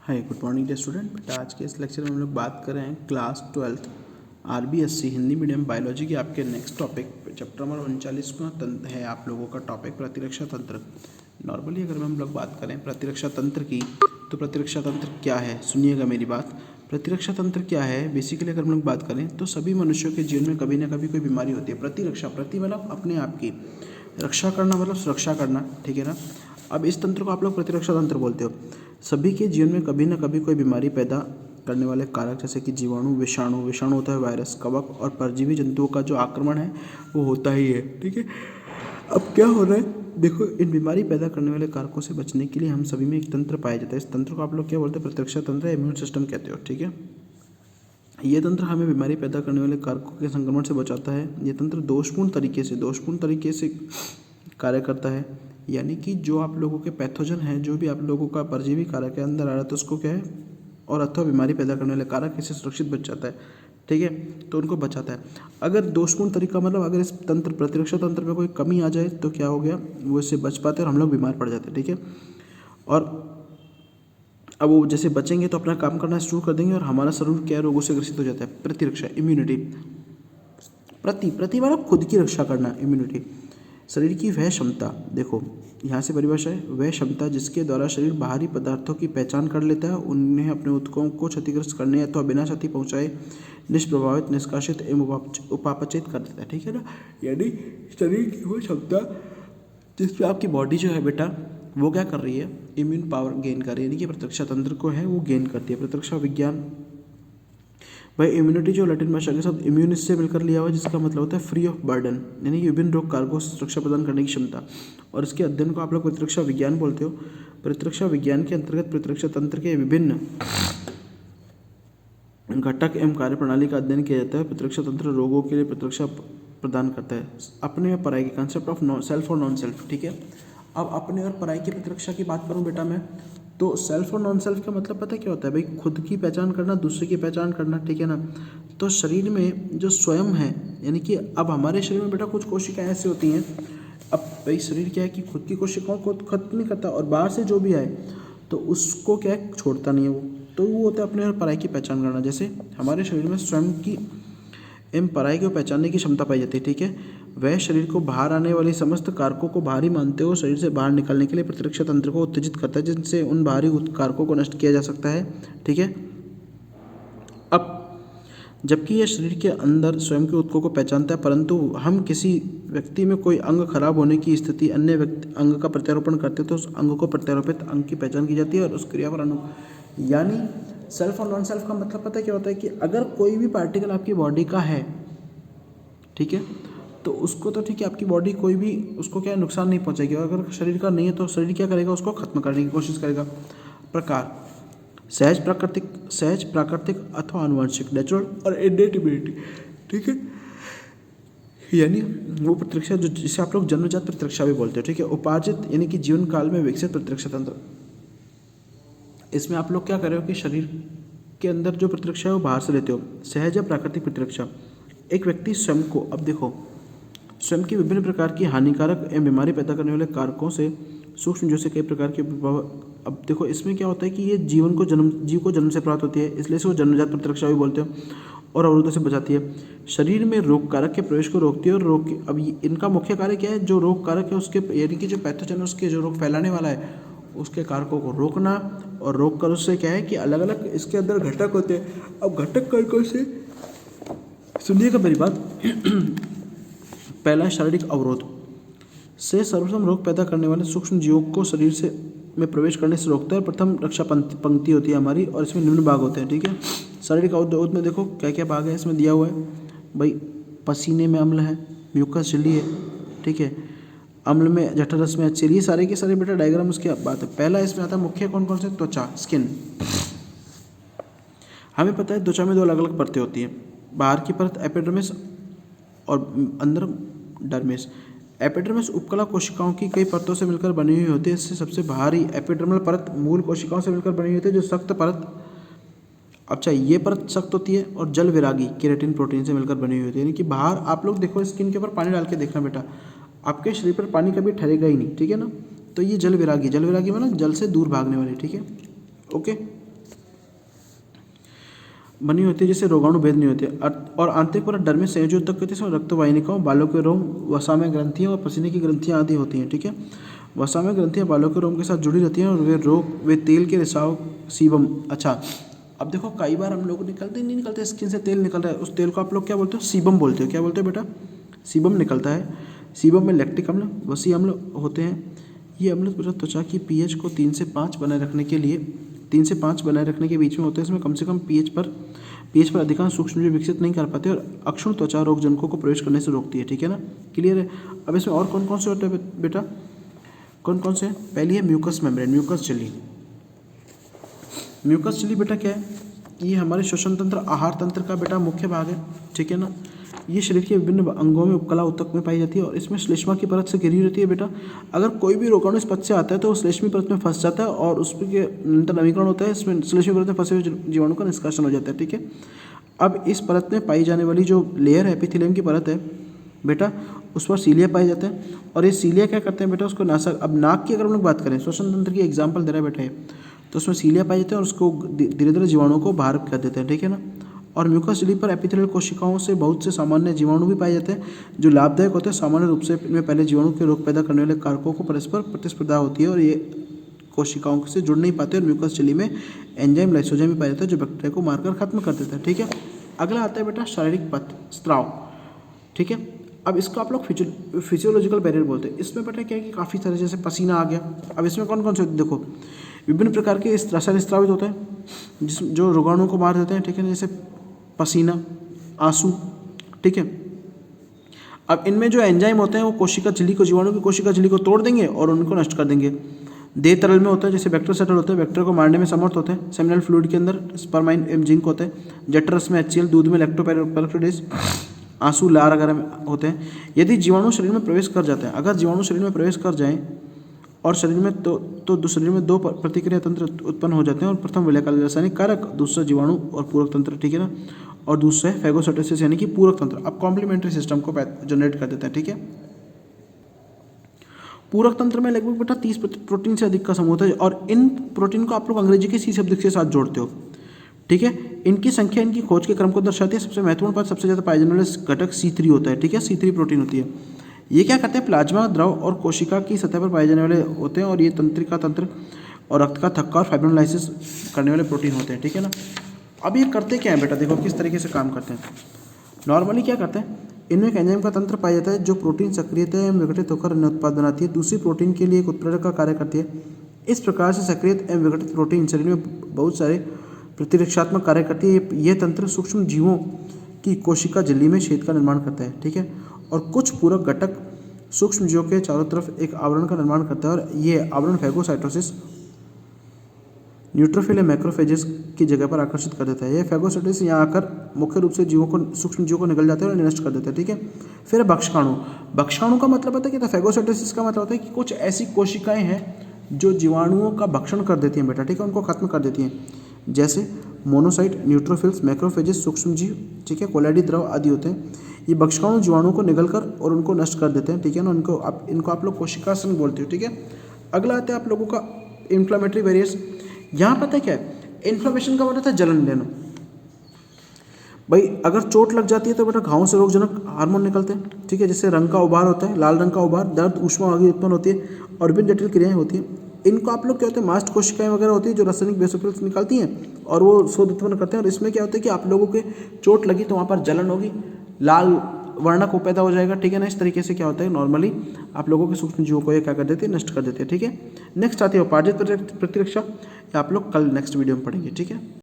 Hi good morning day student. बेटा आज के इस लेक्चर में हम लोग बात कर रहे हैं class 12 RBSC Hindi medium biology के आपके नेक्स्ट टॉपिक चैप्टर नंबर 39 का है आप लोगों का टॉपिक प्रतिरक्षा तंत्र। नॉर्मली अगर हम लोग बात करें प्रतिरक्षा तंत्र की तो प्रतिरक्षा तंत्र क्या है, सुनिएगा मेरी बात। प्रतिरक्षा तंत्र क्या है बेसिकली अगर हम लोग बात करें तो सभी मनुष्यों के जीवन में कभी ना कभी कोई बीमारी होती है। प्रतिरक्षा प्रति मतलब अपने आप की, रक्षा करना मतलब सुरक्षा करना, ठीक है ना। अब इस तंत्र को आप लोग प्रतिरक्षा तंत्र बोलते हो। सभी के जीवन में कभी ना कभी कोई बीमारी पैदा करने वाले कारक जैसे कि जीवाणु, विषाणु होता है वायरस, कवक और परजीवी जंतुओं का जो आक्रमण है वो होता ही है, ठीक है। अब क्या हो रहा है देखो, इन बीमारी पैदा करने वाले कारकों से बचने के लिए हम सभी में एक तंत्र पाया जाता है। इस तंत्र को आप लोग क्या बोलते हैं, प्रतिरक्षा तंत्र, इम्यून सिस्टम कहते हो, ठीक है। ये तंत्र हमें बीमारी पैदा करने वाले कारकों के संक्रमण से बचाता है। ये तंत्र दोषपूर्ण तरीके से कार्य करता है, यानी कि जो आप लोगों के पैथोजन है, जो भी आप लोगों का परजीवी कारक के अंदर आ रहा है तो उसको क्या है, और अथवा बीमारी पैदा करने वाले कारक इससे सुरक्षित बच जाता है, ठीक है। तो उनको बचाता है। अगर दोषपूर्ण तरीका मतलब अगर इस तंत्र प्रतिरक्षा तंत्र में कोई कमी आ जाए तो क्या हो गया, वो इससे बच पाते हैं और हम लोग बीमार पड़ जाते हैं, ठीक है। और अब वो जैसे बचेंगे तो अपना काम करना शुरू कर देंगे और हमारा शरीर क्या रोगों से ग्रसित हो जाता है। प्रतिरक्षा इम्यूनिटी, प्रति मतलब खुद की रक्षा करना, इम्यूनिटी शरीर की वह क्षमता, देखो यहाँ से परिभाषा है, वह क्षमता जिसके द्वारा शरीर बाहरी पदार्थों की पहचान कर लेता है, उन्हें अपने उत्तकों को क्षतिग्रस्त करने अथवा बिना क्षति पहुँचाए निष्प्रभावित, निष्कासित एवं उपापचित कर देता है, ठीक है ना। यानी शरीर की वो क्षमता जिसमें आपकी बॉडी जो है बेटा वो क्या कर रही है, इम्यून पावर गेन कर रही है, यानी कि प्रतिरक्षा तंत्र को है वो गेन करती है। प्रतिरक्षा विज्ञान भाई इम्यूनिटी जो लैटिन भाषा के साथ इम्यूनिस से मिलकर लिया हुआ है, जिसका मतलब होता है फ्री ऑफ बर्डन, यानी कि विभिन्न रोग कारकों से सुरक्षा प्रदान करने की क्षमता। और इसके अध्ययन को आप लोग प्रतिरक्षा विज्ञान बोलते हो। प्रतिरक्षा विज्ञान के अंतर्गत प्रतिरक्षा तंत्र के विभिन्न घटक एवं कार्यप्रणाली का अध्ययन किया जाता है। प्रतिरक्षा तंत्र रोगों के लिए प्रतिरक्षा प्रदान करता है। अपने और पराई के कंसेप्ट ऑफ सेल्फ और नॉन सेल्फ, ठीक है। अब अपने और पराई की प्रतिरक्षा की बात करूं बेटा मैं, तो सेल्फ और नॉन सेल्फ का मतलब पता है क्या होता है भाई, खुद की पहचान करना, दूसरे की पहचान करना, ठीक है ना। तो शरीर में जो स्वयं है, यानी कि अब हमारे शरीर में बेटा कुछ कोशिकाएं ऐसी होती हैं, अब भाई शरीर क्या है कि खुद की कोशिकाओं को खत्म नहीं करता और बाहर से जो भी आए तो उसको क्या है छोड़ता नहीं है वो, तो वो होता है अपने और पराई की पहचान करना। जैसे हमारे शरीर में स्वयं की एवं पराई को पहचानने की क्षमता पाई जाती है, ठीक है। वह शरीर को बाहर आने वाली समस्त कारकों को बाहरी मानते हुए शरीर से बाहर निकलने के लिए प्रतिरक्षा तंत्र को उत्तेजित करता है, जिनसे उन बाहरी कारकों को नष्ट किया जा सकता है, ठीक है। अब जबकि यह शरीर के अंदर स्वयं के उत्कों को पहचानता है, परंतु हम किसी व्यक्ति में कोई अंग खराब होने की स्थिति अन्य व्यक्ति अंग का प्रत्यारोपण करते हैं तो उस अंग को प्रत्यारोपित अंग की पहचान की जाती है और उस क्रिया पर यानी सेल्फ और नॉन सेल्फ का मतलब पता है क्या होता है कि अगर कोई भी पार्टिकल आपकी बॉडी का है, ठीक है, तो उसको तो ठीक है आपकी बॉडी कोई भी उसको क्या नुकसान नहीं पहुंचाएगी, और अगर शरीर का नहीं है तो शरीर क्या करेगा, उसको खत्म करने की कोशिश करेगा। प्रकार सहज प्राकृतिक अथवा आनुवंशिक, नेचुरल और इनेट इम्यूनिटी, ठीक है। यानी वो प्रतिरक्षा जो जिसे आप लोग जन्मजात प्रतिरक्षा भी बोलते हो, ठीक है। उपार्जित यानी कि जीवन काल में विकसित प्रतिरक्षा तंत्र, इसमें आप लोग क्या कर रहे हो कि शरीर के अंदर जो प्रतिरक्षा है वो बाहर से लेते हो। सहज या प्राकृतिक प्रतिरक्षा, एक व्यक्ति स्वयं को, अब देखो स्वयं की विभिन्न प्रकार की हानिकारक एवं बीमारी पैदा करने वाले कारकों से सूक्ष्म जीव से कई प्रकार के प्रभाव। अब देखो इसमें क्या होता है कि ये जीव को जन्म से प्राप्त होती है, इसलिए से वो जन्मजात प्रतिरक्षा भी बोलते हैं, और अवरोधों से बचाती है। शरीर में रोग कारक के प्रवेश को रोकती है और अब इनका मुख्य कार्य क्या है, जो रोग कारक है उसके यानी कि जो पैथोजन है उसके जो रोग फैलाने वाला है उसके कारकों को रोकना, और रोक कर उससे क्या है कि अलग अलग इसके अंदर घटक होते हैं। अब घटक कारकों से सुनिएगा मेरी बात। पहला शारीरिक अवरोध से सर्वप्रथम रोग पैदा करने वाले सूक्ष्म जीवों को शरीर से में प्रवेश करने से रोकता है। प्रथम रक्षा पंक्ति होती है हमारी, और इसमें निम्न भाग होते हैं, ठीक है। शारीरिक अवरोध में देखो क्या क्या भाग है इसमें दिया हुआ है भाई। पसीने में अम्ल है, म्यूकस झिल्ली है, ठीक है। अम्ल में जठररस में अच्छी, ये सारे के सारे बेटा डायग्राम उसकी बात है। पहला इसमें आता है मुख्य कौन कौन से, त्वचा, स्किन। हमें पता है त्वचा में दो अलग अलग परतें होती हैं, बाहर की परत एपिडर्मिस और अंदर डर्मिस। एपिडर्मिस उपकला कोशिकाओं की कई परतों से मिलकर बनी हुई होती है। इससे सबसे बाहरी एपिडर्मल परत मूल कोशिकाओं से मिलकर बनी हुई होती है, जो सख्त परत, अच्छा ये परत सख्त होती है, और जल विरागी केराटिन प्रोटीन से मिलकर बनी हुई होती है। यानी कि बाहर आप लोग देखो स्किन के ऊपर पानी डाल के देखना बेटा, आपके शरीर पर पानी कभी ठहरेगा ही नहीं, ठीक है ना। तो ये जल विरागी मतलब जल से दूर भागने वाली, ठीक है, ओके। बनी होती है जिससे रोगाणु भेद नहीं होते और आंतरिक परत डर में संयोजित होती है, इसमें रक्तवाहिनिकाओं, बालों के रोम, वसा में ग्रंथियाँ और पसीने की ग्रंथियाँ आदि होती हैं। ठीक है, वसा में ग्रंथियाँ बालों के रोम के साथ जुड़ी रहती हैं और वे तेल के रिसाव सीबम। अच्छा, अब देखो कई बार हम लोग नहीं निकलते स्किन से तेल निकल रहा है, उस तेल को आप लोग क्या बोलते हो? सीबम बोलते हो। क्या बोलते हो बेटा? सीबम निकलता है। सीबम में लैक्टिक अम्ल, वसी अम्ल होते हैं। ये अम्ल त्वचा की पीएच को 3 से 5 बनाए रखने के लिए 3 से 5 बनाए रखने के बीच में होते हैं। इसमें कम से कम पीएच पर अधिकांश सूक्ष्मजीव विकसित नहीं कर पाते और अक्षुण त्वचा रोगजनकों को प्रवेश करने से रोकती है। ठीक है ना, क्लियर है? अब इसमें और कौन कौन से होते हैं बेटा? कौन कौन से? पहली है म्यूकस मेम्ब्रेन, म्यूकस झिल्ली। म्यूकस झिल्ली बेटा क्या है? ये हमारे श्वसन तंत्र, आहार तंत्र का बेटा मुख्य भाग है। ठीक है ना, ये शरीर के विभिन्न अंगों में, उपकला ऊतक में पाई जाती है और इसमें श्लेष्मा की परत से घिरी रहती है बेटा। अगर कोई भी रोगाणु इस परत से आता है तो वो श्लेष्मी परत में फंस जाता है और उसके निरंतर नवीकरण होता है। इसमें श्लेष्मी परत में फंसे हुए जीवाणु का निष्कासन हो जाता है। ठीक है, अब इस परत में पाई जाने वाली जो लेयर है, एपिथेलियम की परत है बेटा, उस पर सीलिया पाए जाते हैं और ये सीलिया क्या करते हैं बेटा? उसको नासक, अब नाक की अगर हम लोग बात करें, श्वसन तंत्र की एग्जाम्पल दे रहा है बेटा, तो उसमें सीलिया पाए जाते हैं और उसको धीरे धीरे जीवाणुओं को बाहर कर देते हैं। ठीक है ना, और म्यूकस झिल्ली पर एपिथेलियल कोशिकाओं से बहुत से सामान्य जीवाणु भी पाए जाते हैं जो लाभदायक होते हैं। सामान्य रूप से इनमें पहले जीवाणु के रोग पैदा करने वाले कारकों को परस्पर प्रतिस्पर्धा होती है और ये कोशिकाओं से जुड़ नहीं पाते और म्यूकस झिल्ली में एंजाइम लाइसोजाइम भी पाया जाता है जो बैक्टीरिया को मारकर खत्म कर देता है। ठीक है, अगला आता है बेटा शारीरिक पथ स्त्राव। ठीक है, अब इसको आप लोग फिजियोलॉजिकल बैरियर बोलते हैं। इसमें बेटा क्या है कि काफ़ी तरह, जैसे पसीना आ गया। अब इसमें कौन कौन से देखो, विभिन्न प्रकार के रासायनिक स्रावित होते हैं जो रोगाणुओं को मार देते हैं। ठीक है, जैसे पसीना, आंसू। ठीक है, अब इनमें जो एंजाइम होते हैं वो कोशिका झिल्ली को, जीवाणु की कोशिका झिल्ली को तोड़ देंगे और उनको नष्ट कर देंगे। देह तरल में होता है, जैसे बैक्टीरियोसाइड होते हैं, बैक्टीरिया को मारने में समर्थ होते हैं। सेमिनल फ्लूइड के अंदर स्पर्माइन एवं जिंक होते हैं। जठरस में HCl, दूध में लैक्टोपेरोक्साइडेज, आंसू लार वगैरह में होते हैं। यदि जीवाणु शरीर में प्रवेश कर जाते हैं, अगर जीवाणु शरीर में प्रवेश कर जाएं और शरीर में तो शरीर में 2 प्रतिक्रिया तंत्र उत्पन्न हो जाते हैं और प्रथम विलयकाली रासायनिक कारक, दूसरा जीवाणु और पूरक तंत्र। ठीक है ना, और दूसरा है फैगोसाइटोसिस यानी कि पूरक तंत्र। अब कॉम्प्लीमेंट्री सिस्टम को जनरेट कर देते हैं। ठीक है, पूरक तंत्र में लगभग बेटा 30 प्रोटीन से अधिक का समूह होता है और इन प्रोटीन को आप लोग अंग्रेजी के सी शब्द के साथ जोड़ते हो। ठीक है, इनकी संख्या इनकी खोज के क्रम को दर्शाती है। सबसे महत्वपूर्ण बात, सबसे ज़्यादा पाए जाने वाले घटक C3 होता है। ठीक है, C3 प्रोटीन होती है। ये क्या करते हैं? प्लाज्मा द्रव और कोशिका की सतह पर पाए जाने वाले होते हैं और ये तंत्रिका तंत्र और रक्त का थक्का और फाइब्रोलाइसिस करने वाले प्रोटीन होते हैं। ठीक है ना, अब ये करते क्या है बेटा? देखो किस तरीके से काम करते हैं। नॉर्मली क्या करते हैं, इनमें एक एंजाइम का तंत्र पाया जाता है जो प्रोटीन सक्रियता एवं विघटित होकर अन्य उत्पाद बनाती है, दूसरी प्रोटीन के लिए एक उत्प्रेरक का कार्य करती है। इस प्रकार से सक्रियत एवं विघटित प्रोटीन शरीर में बहुत सारे प्रतिरक्षात्मक कार्य करती है। यह तंत्र सूक्ष्म जीवों की कोशिका झिल्ली में छेद का निर्माण करता है। ठीक है, और कुछ पूरक घटक सूक्ष्म जीवों के चारों तरफ एक आवरण का निर्माण करता है और ये आवरण फैगोसाइटोसिस, न्यूट्रोफिल या मैक्रोफेजेस की जगह पर आकर्षित कर देता है। यह फैगोसाइटोसिस यहाँ आकर मुख्य रूप से सूक्ष्म जीवों को निगल जाता है और नष्ट कर देता है। ठीक है, फिर भक्षकाणु। भक्षकाणु का मतलब होता है कि फैगोसाइटोसिस का मतलब होता है कि कुछ ऐसी कोशिकाएं हैं जो जीवाणुओं का भक्षण कर देती हैं बेटा। ठीक है, उनको खत्म कर देती हैं, जैसे मोनोसाइट, न्यूट्रोफिल्स, मैक्रोफेजेस, सूक्ष्मजीव। ठीक है, कोलाइडी द्रव आदि होते हैं। ये भक्षकाणु जीवाणुओं को निगलकर और उनको नष्ट कर देते हैं। ठीक है ना, इनको आप लोग कोशिकासन बोलते हो। ठीक है, अगला आता है आप लोगों का इन्फ्लामेटरी बैरियर्स। यहाँ पता है क्या है? इन्फ्लामेशन का मतलब है जलन लेना। भाई अगर चोट लग जाती है तो बेटा घावों से रोगजनक हार्मोन निकलते हैं। ठीक है, जैसे रंग का उबार होता है, लाल रंग का उबार, दर्द, ऊष्मा आदि उत्पन्न होती है और विभिन्न जटिल क्रियाएं होती हैं। इनको आप लोग क्या होते हैं? मास्ट कोशिकाएं वगैरह होती है जो रासायनिक बेसोफिल्स निकालती हैं और वो शोध उत्पन्न करते हैं। और इसमें क्या होता है कि आप लोगों के चोट लगी तो वहाँ पर जलन होगी, लाल वर्णक को पैदा हो जाएगा। ठीक है ना, इस तरीके से क्या होता है, नॉर्मली आप लोगों के सूक्ष्म जीवों को ये क्या कर देते हैं? नष्ट कर देते हैं। ठीक है, नेक्स्ट आती है उपार्जित प्रतिरक्षा, आप लोग कल नेक्स्ट वीडियो में पढ़ेंगे। ठीक है।